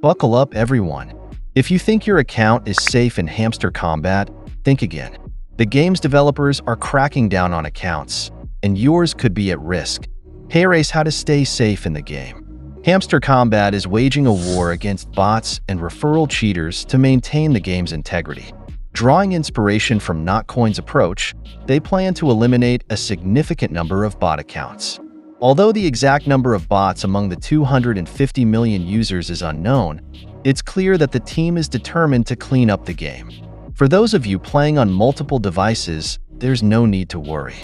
Buckle up, everyone. If you think your account is safe in Hamster Kombat, think again. The game's developers are cracking down on accounts, and yours could be at risk. Here's how to stay safe in the game. Hamster Kombat is waging a war against bots and referral cheaters to maintain the game's integrity. Drawing inspiration from Notcoin's approach, they plan to eliminate a significant number of bot accounts. Although the exact number of bots among the 250 million users is unknown, it's clear that the team is determined to clean up the game. For those of you playing on multiple devices, there's no need to worry.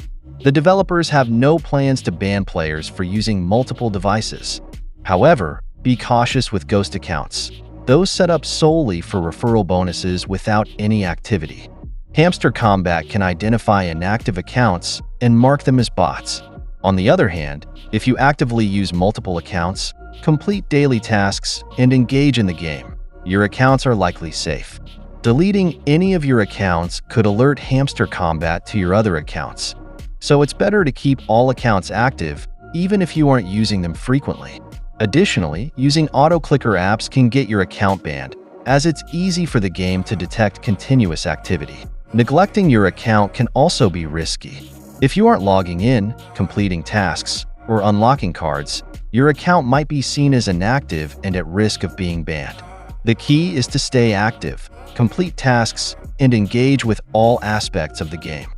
The developers have no plans to ban players for using multiple devices. However, be cautious with ghost accounts, those set up solely for referral bonuses without any activity. Hamster Kombat can identify inactive accounts and mark them as bots. On the other hand, if you actively use multiple accounts, complete daily tasks, and engage in the game, your accounts are likely safe. Deleting any of your accounts could alert Hamster Kombat to your other accounts, so it's better to keep all accounts active even if you aren't using them frequently. Additionally, using auto-clicker apps can get your account banned, as it's easy for the game to detect continuous activity. Neglecting your account can also be risky. If you aren't logging in, completing tasks, or unlocking cards, your account might be seen as inactive and at risk of being banned. The key is to stay active, complete tasks, and engage with all aspects of the game.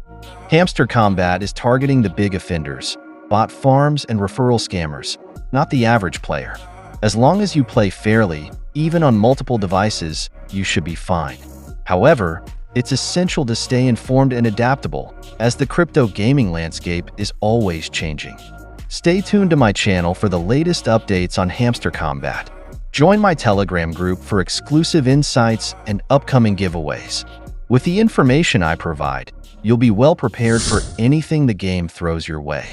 Hamster Kombat is targeting the big offenders, bot farms and referral scammers, not the average player. As long as you play fairly, even on multiple devices, you should be fine. However, it's essential to stay informed and adaptable, as the crypto gaming landscape is always changing. Stay tuned to my channel for the latest updates on Hamster Kombat. Join my Telegram group for exclusive insights and upcoming giveaways. With the information I provide, you'll be well prepared for anything the game throws your way.